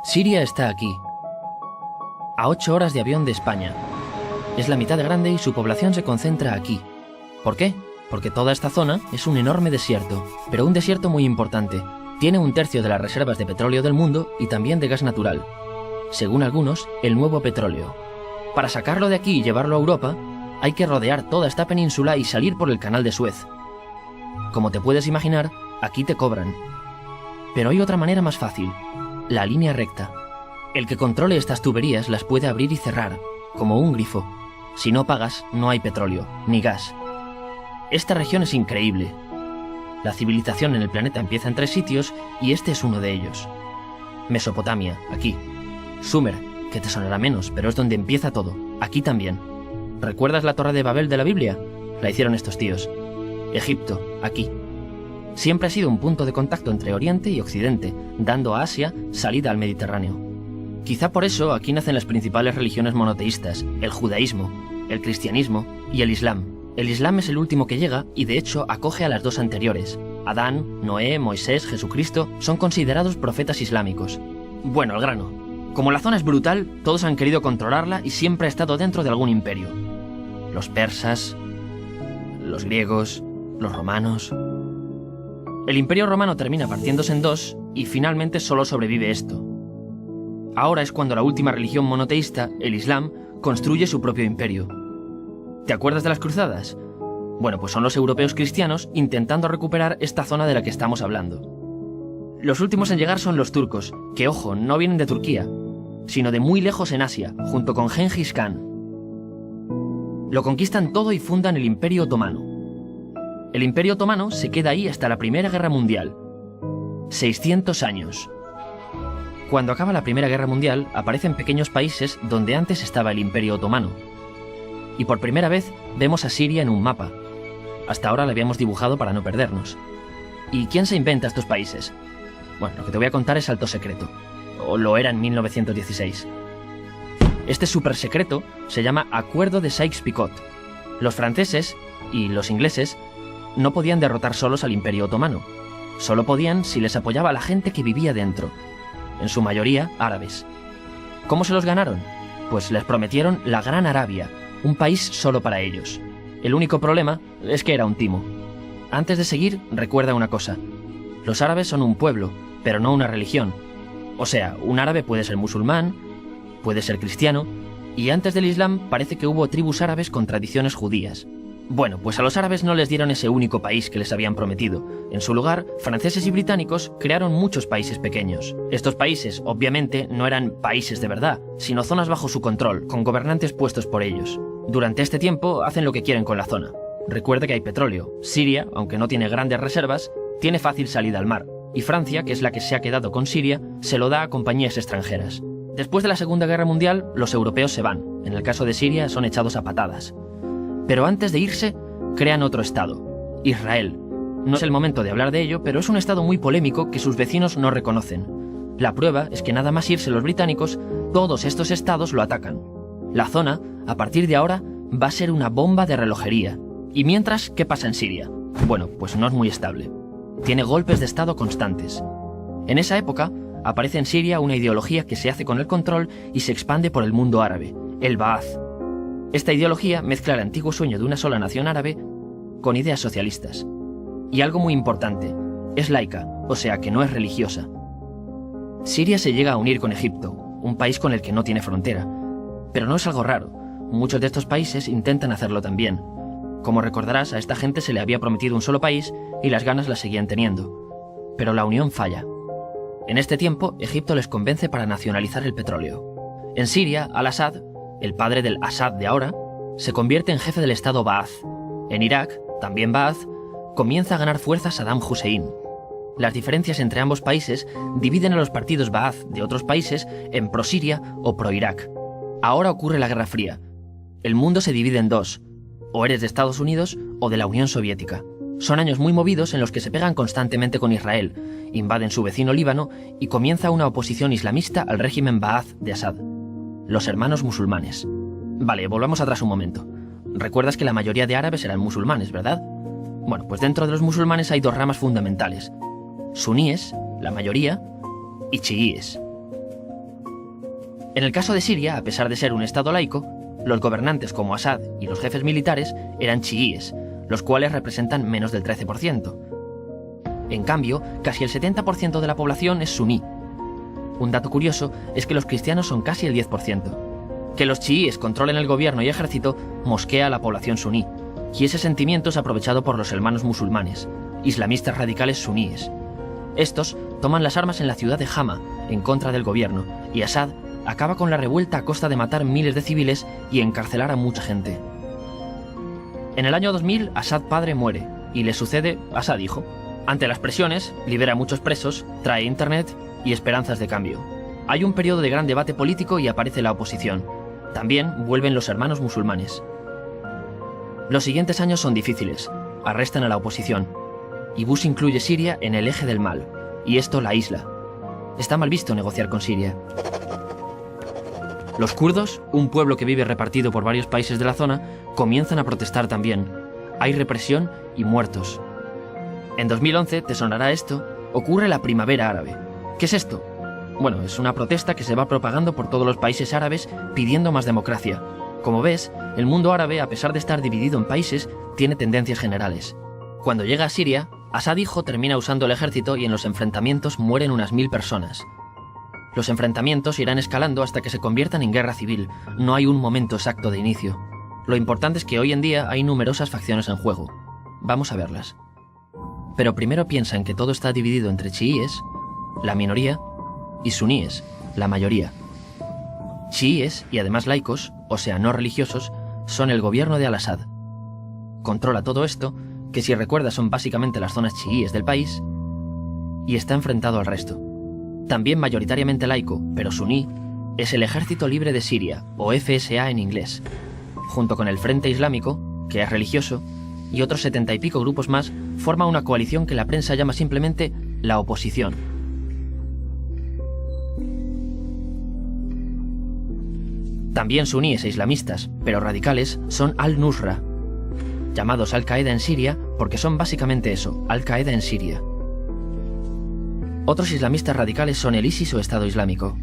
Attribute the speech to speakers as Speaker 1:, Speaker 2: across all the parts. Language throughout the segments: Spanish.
Speaker 1: Siria está aquí, a 8 horas de avión de España. Es la mitad de grande y su población se concentra aquí. ¿Por qué? Porque toda esta zona es un enorme desierto, pero un desierto muy importante. Tiene 1/3 de las reservas de petróleo del mundo y también de gas natural. Según algunos, el nuevo petróleo. Para sacarlo de aquí y llevarlo a Europa, hay que rodear toda esta península y salir por el canal de Suez. Como te puedes imaginar, aquí te cobran. Pero hay otra manera más fácil, la línea recta. El que controle estas tuberías las puede abrir y cerrar, como un grifo. Si no pagas, no hay petróleo, ni gas. Esta región es increíble. La civilización en el planeta empieza en 3 sitios y este es uno de ellos. Mesopotamia, aquí. Sumer, que te sonará menos, pero es donde empieza todo, aquí también. ¿Recuerdas la Torre de Babel de la Biblia? La hicieron estos tíos. Egipto, aquí. Siempre ha sido un punto de contacto entre Oriente y Occidente, dando a Asia salida al Mediterráneo. Quizá por eso aquí nacen las principales religiones monoteístas, el judaísmo, el cristianismo y el islam. El islam es el último que llega y de hecho acoge a las 2 anteriores. Adán, Noé, Moisés, Jesucristo son considerados profetas islámicos. Bueno, al grano. Como la zona es brutal, todos han querido controlarla y siempre ha estado dentro de algún imperio. Los persas, los griegos, los romanos. El imperio romano termina partiéndose en 2 y finalmente solo sobrevive esto. Ahora es cuando la última religión monoteísta, el Islam, construye su propio imperio. ¿Te acuerdas de las cruzadas? Bueno, pues son los europeos cristianos intentando recuperar esta zona de la que estamos hablando. Los últimos en llegar son los turcos, que ojo, no vienen de Turquía, sino de muy lejos en Asia, junto con Gengis Khan. Lo conquistan todo y fundan el Imperio Otomano. El Imperio Otomano se queda ahí hasta la Primera Guerra Mundial. 600 años. Cuando acaba la Primera Guerra Mundial, aparecen pequeños países donde antes estaba el Imperio Otomano. Y por primera vez vemos a Siria en un mapa. Hasta ahora la habíamos dibujado para no perdernos. ¿Y quién se inventa estos países? Bueno, lo que te voy a contar es alto secreto. O lo era en 1916. Este súper secreto se llama Acuerdo de Sykes-Picot. Los franceses y los ingleses no podían derrotar solos al Imperio Otomano. Solo podían si les apoyaba la gente que vivía dentro. En su mayoría árabes. ¿Cómo se los ganaron? Pues les prometieron la Gran Arabia, un país solo para ellos. El único problema es que era un timo. Antes de seguir, recuerda una cosa. Los árabes son un pueblo, pero no una religión. O sea, un árabe puede ser musulmán, puede ser cristiano, y antes del Islam parece que hubo tribus árabes con tradiciones judías. Bueno, pues a los árabes no les dieron ese único país que les habían prometido. En su lugar, franceses y británicos crearon muchos países pequeños. Estos países, obviamente, no eran países de verdad, sino zonas bajo su control, con gobernantes puestos por ellos. Durante este tiempo hacen lo que quieren con la zona. Recuerda que hay petróleo. Siria, aunque no tiene grandes reservas, tiene fácil salida al mar. Y Francia, que es la que se ha quedado con Siria, se lo da a compañías extranjeras. Después de la Segunda Guerra Mundial, los europeos se van. En el caso de Siria, son echados a patadas. Pero antes de irse, crean otro estado, Israel. No es el momento de hablar de ello, pero es un estado muy polémico que sus vecinos no reconocen. La prueba es que nada más irse los británicos, todos estos estados lo atacan. La zona, a partir de ahora, va a ser una bomba de relojería. Y mientras, ¿qué pasa en Siria? Bueno, pues no es muy estable. Tiene golpes de estado constantes. En esa época, aparece en Siria una ideología que se hace con el control y se expande por el mundo árabe, el Ba'ath. Esta ideología mezcla el antiguo sueño de una sola nación árabe con ideas socialistas. Y algo muy importante, es laica, o sea que no es religiosa. Siria se llega a unir con Egipto, un país con el que no tiene frontera. Pero no es algo raro, muchos de estos países intentan hacerlo también. Como recordarás, a esta gente se le había prometido un solo país y las ganas las seguían teniendo. Pero la unión falla. En este tiempo, Egipto les convence para nacionalizar el petróleo. En Siria, Al-Assad, el padre del Assad de ahora, se convierte en jefe del estado Ba'ath. En Irak, también Ba'ath, comienza a ganar fuerza Saddam Hussein. Las diferencias entre ambos países dividen a los partidos Ba'ath de otros países en pro-Siria o pro-Irak. Ahora ocurre la Guerra Fría. El mundo se divide en 2. O eres de Estados Unidos o de la Unión Soviética. Son años muy movidos en los que se pegan constantemente con Israel, invaden su vecino Líbano y comienza una oposición islamista al régimen Ba'ath de Assad. Los hermanos musulmanes. Vale, volvamos atrás un momento. Recuerdas que la mayoría de árabes eran musulmanes, ¿verdad? Bueno, pues dentro de los musulmanes hay 2 ramas fundamentales. Suníes, la mayoría, y chiíes. En el caso de Siria, a pesar de ser un estado laico, los gobernantes como Assad y los jefes militares eran chiíes, los cuales representan menos del 13%. En cambio, casi el 70% de la población es suní. Un dato curioso es que los cristianos son casi el 10%. Que los chiíes controlen el gobierno y ejército mosquea a la población suní, y ese sentimiento es aprovechado por los hermanos musulmanes, islamistas radicales suníes. Estos toman las armas en la ciudad de Hama, en contra del gobierno, y Assad acaba con la revuelta a costa de matar miles de civiles y encarcelar a mucha gente. En el año 2000, Assad padre muere, y le sucede Assad hijo. Ante las presiones, libera a muchos presos, trae internet y esperanzas de cambio. Hay un periodo de gran debate político y aparece la oposición. También vuelven los hermanos musulmanes. Los siguientes años son difíciles. Arrestan a la oposición. Y Bush incluye Siria en el eje del mal, y esto la aísla. Está mal visto negociar con Siria. Los kurdos, un pueblo que vive repartido por varios países de la zona, comienzan a protestar también. Hay represión y muertos. En 2011, te sonará esto, ocurre la Primavera Árabe. ¿Qué es esto? Bueno, es una protesta que se va propagando por todos los países árabes pidiendo más democracia. Como ves, el mundo árabe, a pesar de estar dividido en países, tiene tendencias generales. Cuando llega a Siria, Assad hijo termina usando el ejército y en los enfrentamientos mueren unas 1000 personas. Los enfrentamientos irán escalando hasta que se conviertan en guerra civil. No hay un momento exacto de inicio. Lo importante es que hoy en día hay numerosas facciones en juego. Vamos a verlas. Pero primero piensa en que todo está dividido entre chiíes, la minoría, y suníes, la mayoría. Chiíes, y además laicos, o sea, no religiosos, son el gobierno de Al-Assad. Controla todo esto, que si recuerdas son básicamente las zonas chiíes del país, y está enfrentado al resto. También mayoritariamente laico, pero suní, es el Ejército Libre de Siria, o FSA en inglés, junto con el Frente Islámico, que es religioso, y otros 70 y pico grupos más, forma una coalición que la prensa llama simplemente la oposición. También suníes e islamistas, pero radicales, son Al-Nusra, llamados Al-Qaeda en Siria porque son básicamente eso, Al-Qaeda en Siria. Otros islamistas radicales son el ISIS o Estado Islámico.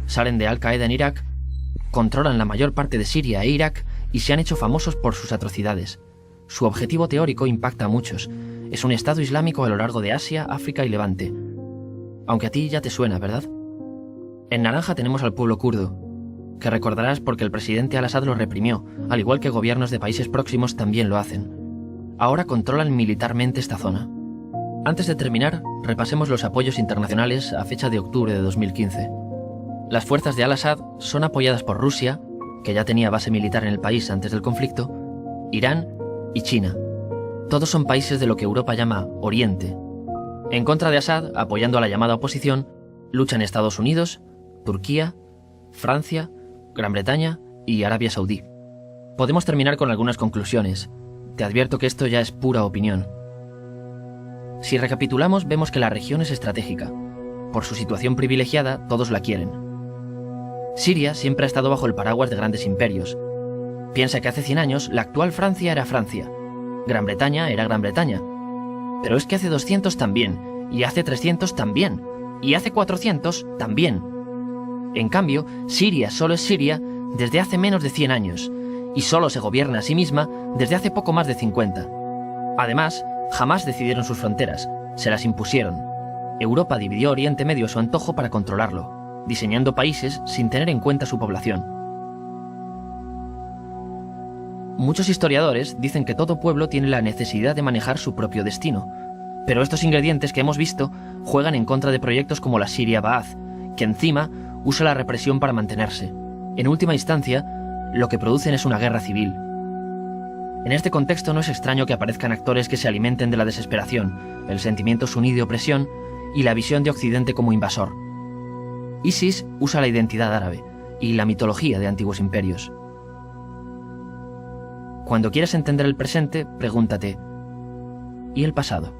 Speaker 1: Salen de Al-Qaeda en Irak, controlan la mayor parte de Siria e Irak y se han hecho famosos por sus atrocidades. Su objetivo teórico impacta a muchos. Es un Estado Islámico a lo largo de Asia, África y Levante. Aunque a ti ya te suena, ¿verdad? En naranja tenemos al pueblo kurdo, que recordarás porque el presidente Al-Assad lo reprimió, al igual que gobiernos de países próximos también lo hacen. Ahora controlan militarmente esta zona. Antes de terminar, repasemos los apoyos internacionales a fecha de octubre de 2015. Las fuerzas de Al-Assad son apoyadas por Rusia, que ya tenía base militar en el país antes del conflicto, Irán y China. Todos son países de lo que Europa llama Oriente. En contra de Assad, apoyando a la llamada oposición, luchan Estados Unidos, Turquía, Francia, Gran Bretaña y Arabia Saudí. Podemos terminar con algunas conclusiones. Te advierto que esto ya es pura opinión. Si recapitulamos, vemos que la región es estratégica. Por su situación privilegiada, todos la quieren. Siria siempre ha estado bajo el paraguas de grandes imperios. Piensa que hace 100 años la actual Francia era Francia. Gran Bretaña era Gran Bretaña. Pero es que hace 200 también, y hace 300 también, y hace 400 también. En cambio, Siria solo es Siria desde hace menos de 100 años, y solo se gobierna a sí misma desde hace poco más de 50. Además, jamás decidieron sus fronteras, se las impusieron. Europa dividió Oriente Medio a su antojo para controlarlo, diseñando países sin tener en cuenta su población. Muchos historiadores dicen que todo pueblo tiene la necesidad de manejar su propio destino, pero estos ingredientes que hemos visto juegan en contra de proyectos como la Siria Ba'ath, que encima usa la represión para mantenerse. En última instancia, lo que producen es una guerra civil. En este contexto no es extraño que aparezcan actores que se alimenten de la desesperación, el sentimiento suní de opresión y la visión de Occidente como invasor. ISIS usa la identidad árabe y la mitología de antiguos imperios. Cuando quieras entender el presente, pregúntate, ¿y el pasado?